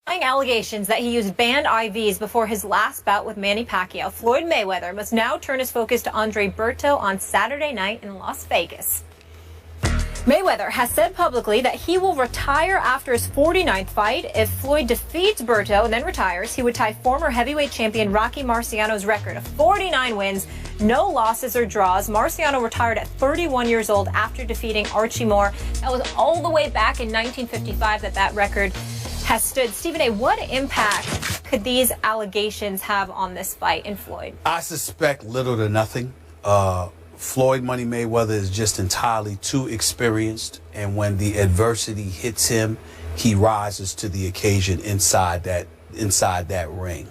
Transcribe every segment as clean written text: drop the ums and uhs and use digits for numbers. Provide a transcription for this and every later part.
Allegations that he used banned IVs before his last bout with Manny Pacquiao, Floyd Mayweather must now turn his focus to Andre Berto on Saturday night in Las Vegas. Mayweather has said publicly that he will retire after his 49th fight. If Floyd defeats Berto and then retires, he would tie former heavyweight champion Rocky Marciano's record of 49 wins, no losses or draws. Marciano retired at 31 years old after defeating Archie Moore. That was all the way back in 1955 that record has stood. Stephen A., what impact could these allegations have on this fight in Floyd? I suspect little to nothing. Floyd Money Mayweather is just entirely too experienced, and when the adversity hits him, he rises to the occasion inside that ring.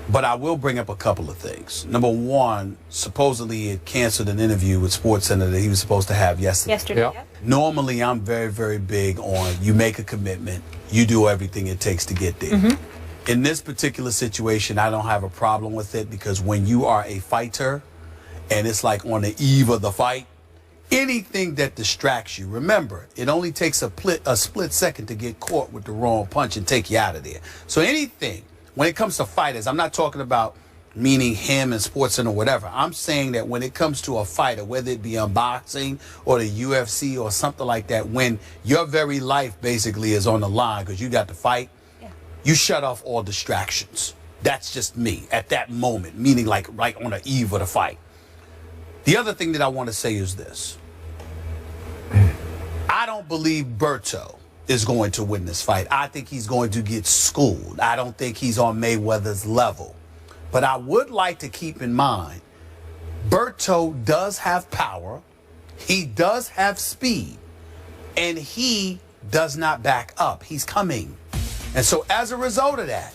But I will bring up a couple of things. Number one, supposedly he had canceled an interview with SportsCenter that he was supposed to have yesterday. Yeah. Normally, I'm very, very big on you make a commitment, you do everything it takes to get there. In this particular situation, I don't have a problem with it, because when you are a fighter and it's like on the eve of the fight, anything that distracts you, remember, it only takes a split second to get caught with the wrong punch and take you out of there. So anything, when it comes to fighters, I'm not talking about meaning him and SportsCenter or whatever. I'm saying that when it comes to a fighter, whether it be unboxing or the UFC or something like that, when your very life basically is on the line because you got to fight, you shut off all distractions. That's just me at that moment, meaning like on the eve of the fight. The other thing that I want to say is this. I don't believe Berto is going to win this fight. I think he's going to get schooled. I don't think he's on Mayweather's level. But I would like to keep in mind, Berto does have power, he does have speed, and he does not back up. He's coming. And so as a result of that,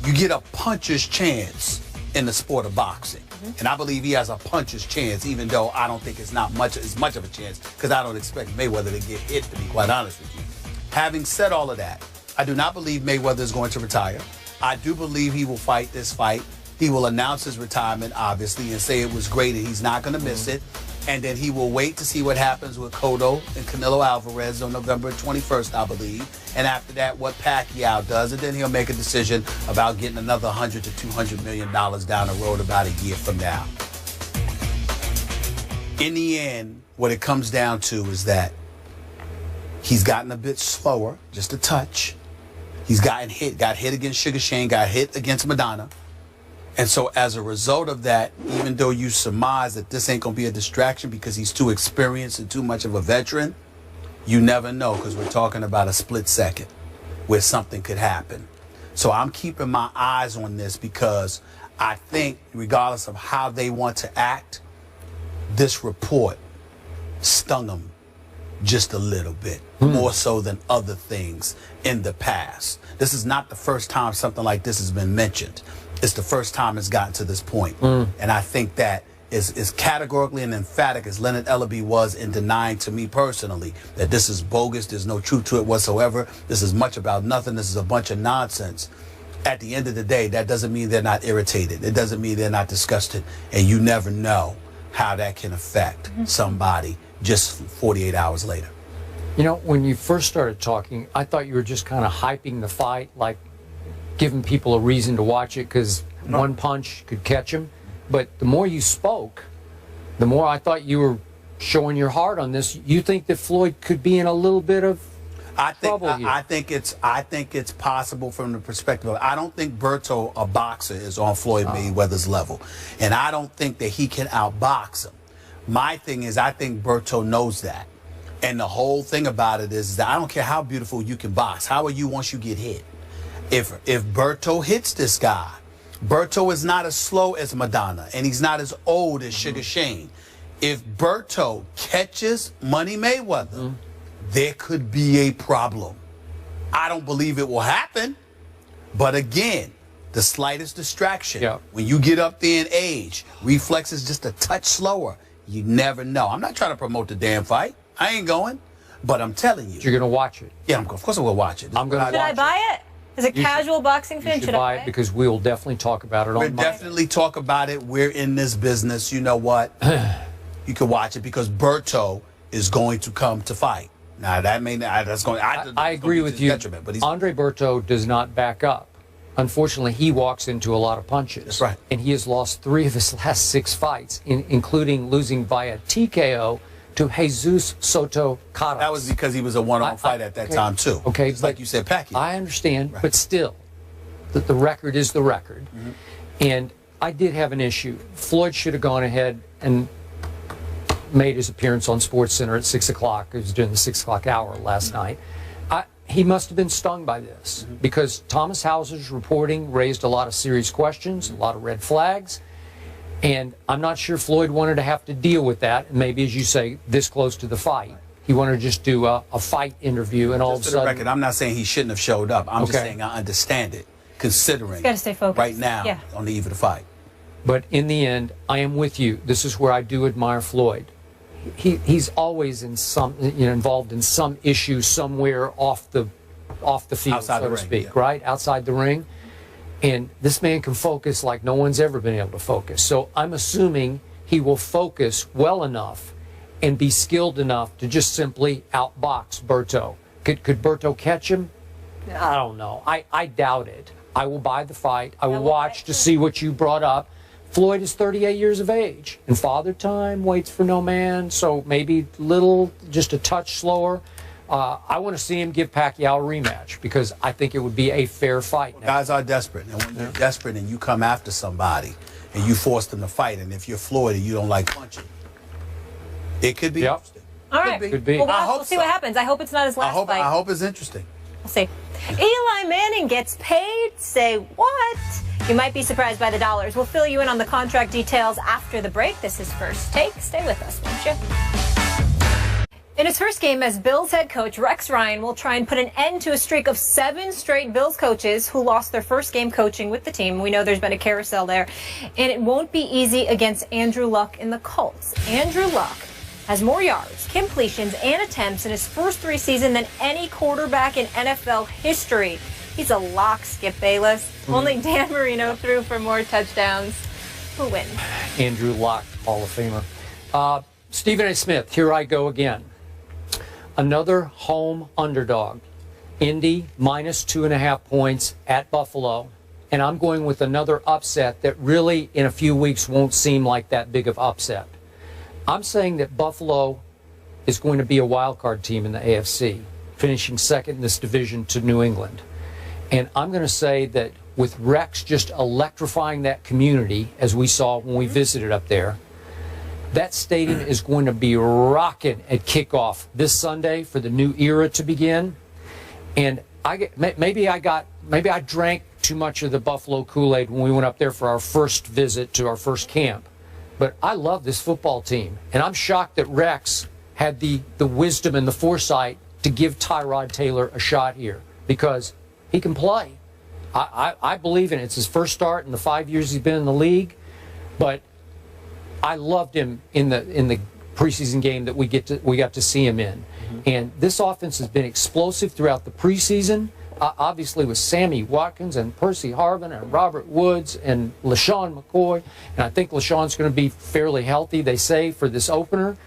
you get a puncher's chance in the sport of boxing. And I believe he has a puncher's chance, even though I don't think it's not as much of a chance, because I don't expect Mayweather to get hit, to be quite honest with you. Having said all of that, I do not believe Mayweather is going to retire. I do believe he will fight this fight. He will announce his retirement, obviously, and say it was great and he's not going to miss it. And then he will wait to see what happens with Cotto and Canelo Alvarez on November 21st, I believe. And after that, what Pacquiao does. And then he'll make a decision about getting another $100 to $200 million down the road about a year from now. In the end, what it comes down to is that he's gotten a bit slower, just a touch. He's got hit against Sugar Shane, got hit against Madonna. And so as a result of that, even though you surmise that this ain't going to be a distraction because he's too experienced and too much of a veteran, you never know, because we're talking about a split second where something could happen. So I'm keeping my eyes on this, because I think regardless of how they want to act, this report stung them just a little bit, more so than other things in the past. This is not the first time something like this has been mentioned. It's the first time it's gotten to this point. And I think that is categorically and emphatic as Leonard Ellaby was in denying to me personally that this is bogus, there's no truth to it whatsoever, this is much about nothing, this is a bunch of nonsense. At the end of the day, that doesn't mean they're not irritated. It doesn't mean they're not disgusted. And you never know how that can affect somebody just 48 hours later. You know, when you first started talking, I thought you were just kind of hyping the fight, like giving people a reason to watch it because one punch could catch him. But the more you spoke, the more I thought you were showing your heart on this. You think that Floyd could be in a little bit of trouble here? I think it's possible from the perspective of, I don't think Berto, a boxer, is on Floyd Mayweather's level. And I don't think that he can outbox him. My thing is, I think Berto knows that. And the whole thing about it is that I don't care how beautiful you can box. How are you once you get hit? If Berto hits this guy, Berto is not as slow as Madonna, and he's not as old as Sugar Shane. If Berto catches Money Mayweather, there could be a problem. I don't believe it will happen, but again, the slightest distraction, when you get up there in age, reflexes just a touch slower, you never know. I'm not trying to promote the damn fight. I ain't going, but I'm telling you. You're going to watch it? Yeah, of course I will watch it. I'm going to watch it. Should I buy it? As a casual boxing fan, should buy it, because we will definitely talk about it on We'll definitely talk about it. We're in this business. You know what? You can watch it because Berto is going to come to fight. Now that may not, that's going. I agree with you. But he's, Andre Berto does not back up. Unfortunately, he walks into a lot of punches. That's right. And he has lost 3 of his last 6 fights, including losing via TKO to Jesus Soto Caras. that was because he was a one-on fight at that time too. Okay, Just like you said, Pacquiao. I understand, Right. but still, the record is the record. And I did have an issue. Floyd should have gone ahead and made his appearance on SportsCenter at 6 o'clock. It was during the 6 o'clock hour last night. He must have been stung by this because Thomas Hauser's reporting raised a lot of serious questions, a lot of red flags. And I'm not sure Floyd wanted to have to deal with that. Maybe, as you say, this close to the fight. He wanted to just do a fight interview, and all of a Just for sudden... the record, I'm not saying he shouldn't have showed up. I'm just Okay. saying I understand it, considering Gotta stay focused. right now on the eve of the fight. But in the end, I am with you. This is where I do admire Floyd. He's always in some, involved in some issue somewhere off the field, Outside so the to ring, speak, yeah. right? Outside the ring. And this man can focus like no one's ever been able to focus. So I'm assuming he will focus well enough and be skilled enough to just simply outbox Berto. Could Berto catch him? I don't know. I doubt it. I will buy the fight. I will watch to see what you brought up. Floyd is 38 years of age, and Father Time waits for no man, so maybe just a touch slower. I want to see him give Pacquiao a rematch because I think it would be a fair fight. Guys are desperate, and when you're desperate and you come after somebody and you force them to fight, and if you're Floyd and you don't like punching, it could be interesting. All right. Could be. Well, I hope we'll see so. what happens. I hope it's not his last fight. I hope it's interesting. We'll see. Eli Manning gets paid? Say what? You might be surprised by the dollars. We'll fill you in on the contract details after the break. This is First Take. Stay with us, won't you? In his first game as Bills head coach, Rex Ryan will try and put an end to a streak of 7 straight Bills coaches who lost their first game coaching with the team. We know there's been a carousel there. And it won't be easy against Andrew Luck in the Colts. Andrew Luck has more yards, completions, and attempts in his first 3 seasons than any quarterback in NFL history. He's a lock, Skip Bayless. Only Dan Marino threw for more touchdowns. Who wins? Andrew Luck, Hall of Famer. Stephen A. Smith, here I go again. Another home underdog. Indy minus 2.5 points at Buffalo. And I'm going with another upset that really in a few weeks won't seem like that big of upset. I'm saying that Buffalo is going to be a wild card team in the AFC, finishing second in this division to New England. And I'm going to say that with Rex just electrifying that community, as we saw when we visited up there, that stadium is going to be rocking at kickoff this Sunday for the new era to begin. And maybe I drank too much of the Buffalo Kool-Aid when we went up there for our first visit to our first camp. But I love this football team. And I'm shocked that Rex had the wisdom and the foresight to give Tyrod Taylor a shot here because he can play. I believe in it. It's his first start in the 5 years he's been in the league. But I loved him in the preseason game that we got to see him in. And this offense has been explosive throughout the preseason. Obviously with Sammy Watkins and Percy Harvin and Robert Woods and LaShawn McCoy. And I think LaShawn's going to be fairly healthy, they say, for this opener.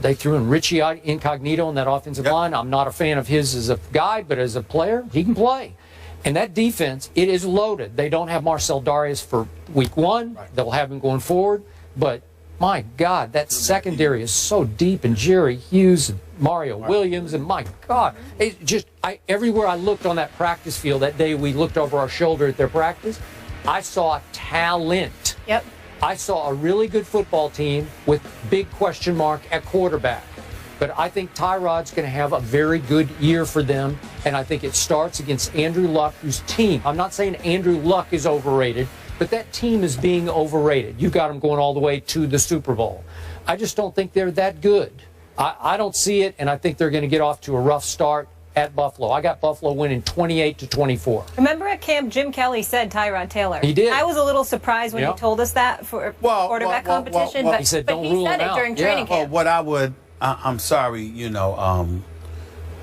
They threw in Richie Incognito on that offensive line. I'm not a fan of his as a guy, but as a player, he can play. And that defense, it is loaded. They don't have Marcel Darius for week 1. They'll have him going forward. But my God, that secondary is so deep, and Jerry Hughes and Mario Williams, and my God, it just everywhere I looked on that practice field that day, we looked over our shoulder at their practice, I saw talent. Yep. I saw a really good football team with big question mark at quarterback. But I think Tyrod's going to have a very good year for them, and I think it starts against Andrew Luck, whose team, I'm not saying Andrew Luck is overrated, but that team is being overrated. You got them going all the way to the Super Bowl. I just don't think they're that good. I don't see it, and I think they're going to get off to a rough start at Buffalo. I got Buffalo winning 28-24. Remember at camp, Jim Kelly said Tyrod Taylor. He did. I was a little surprised when he told us that for quarterback competition, but he said, don't rule him out. During training camp. What I would, I'm sorry,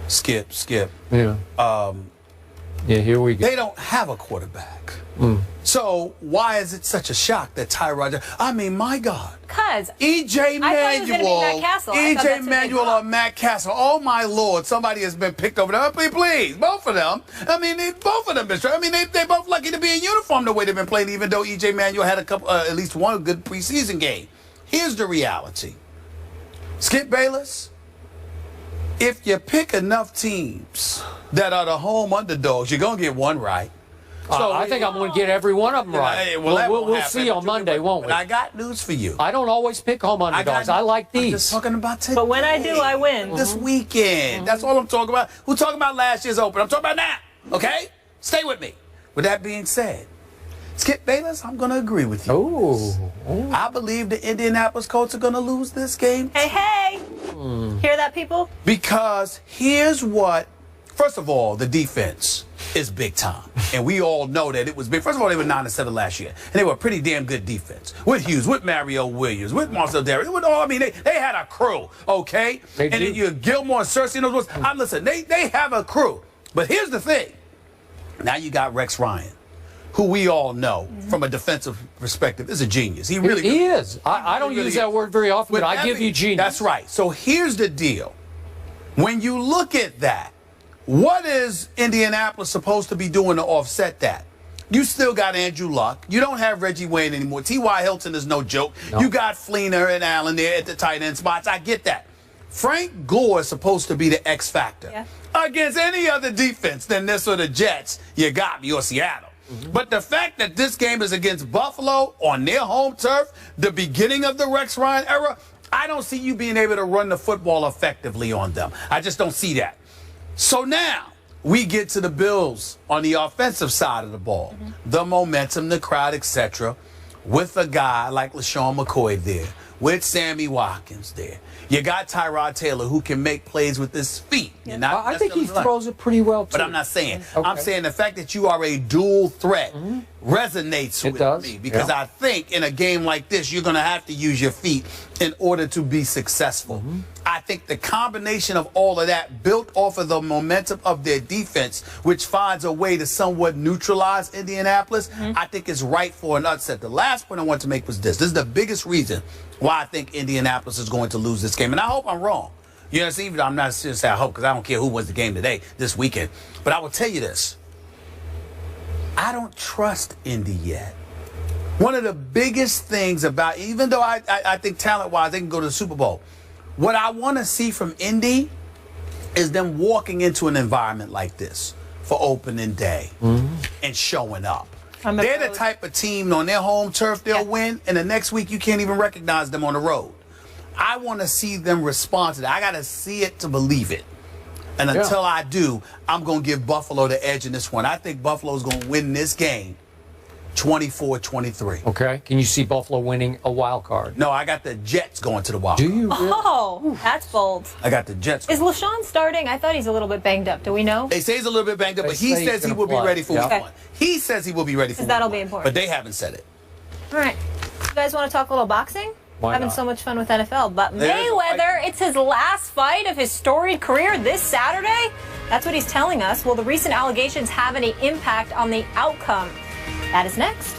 Skip. Yeah. Yeah, here we go. They don't have a quarterback. So why is it such a shock that Tyrod? I mean, my God. Because EJ Manuel, EJ Manuel or Matt Castle. Oh my Lord! Somebody has been picked over there. Please, both of them. I mean, both of them. I mean, they both lucky to be in uniform the way they've been playing. Even though EJ Manuel had a couple, at least one good preseason game. Here's the reality. Skip Bayless. If you pick enough teams that are the home underdogs, you're gonna get one right. So I think I'm going to get every one of them right. We'll see on Monday, won't we? But I got news for you. I don't always pick home underdogs. I like these. I'm just talking about today. But when I do, I win. This weekend. That's all I'm talking about. We're talking about last year's Open. I'm talking about now. Okay? Stay with me. With that being said, Skip Bayless, I'm going to agree with you. Ooh. I believe the Indianapolis Colts are going to lose this game. Hey. Hear that, people? Because here's what, first of all, the defense is big time. And we all know that it was big. First of all, they were 9-7 last year. And they were a pretty damn good defense. With Hughes, with Mario Williams, with Marcel Derrick, with all, I mean, they had a crew, okay? And then you Gilmore and Cersei and those ones. Listen, they have a crew. But here's the thing. Now you got Rex Ryan, who we all know from a defensive perspective is a genius. He really is. I don't use that word very often, but I give you genius. That's right. So here's the deal. When you look at that, what is Indianapolis supposed to be doing to offset that? You still got Andrew Luck. You don't have Reggie Wayne anymore. T.Y. Hilton is no joke. No. You got Fleener and Allen there at the tight end spots. I get that. Frank Gore is supposed to be the X factor. Yeah. Against any other defense than this or the Jets, you got me, or Seattle. But the fact that this game is against Buffalo on their home turf, the beginning of the Rex Ryan era, I don't see you being able to run the football effectively on them. I just don't see that. So now we get to the Bills on the offensive side of the ball. The momentum, the crowd, etc. With a guy like LaShawn McCoy there, with Sammy Watkins there. You got Tyrod Taylor who can make plays with his feet. I think he throws it pretty well, too. But I'm not saying. Okay. I'm saying the fact that you are a dual threat resonates with me. Because I think in a game like this, you're going to have to use your feet in order to be successful. I think the combination of all of that built off of the momentum of their defense, which finds a way to somewhat neutralize Indianapolis, I think is right for an upset. The last point I want to make was this. This is the biggest reason why I think Indianapolis is going to lose this game. And I hope I'm wrong. You know, even I'm not serious. I hope, because I don't care who wins the game today, this weekend. But I will tell you this. I don't trust Indy yet. One of the biggest things about, even though I think talent-wise they can go to the Super Bowl, what I want to see from Indy is them walking into an environment like this for opening day and showing up. They're the type of team on their home turf they'll win, and the next week you can't even recognize them on the road. I want to see them respond to that. I got to see it to believe it. And until I do, I'm going to give Buffalo the edge in this one. I think Buffalo's going to win this game 24-23. Okay. Can you see Buffalo winning a wild card? No, I got the Jets going to the wild card. Do you really? Oh, that's bold. I got the Jets. Is LaShawn starting? I thought he's a little bit banged up. Do we know? They say he's a little bit banged up, but he says he will be ready for week one. He says he will be ready for week one. That'll be important. But they haven't said it. All right. You guys want to talk a little boxing? Why Having not? so much fun with NFL. But Mayweather, it's his last fight of his storied career this Saturday. That's what he's telling us. Will the recent allegations have any impact on the outcome? That is next.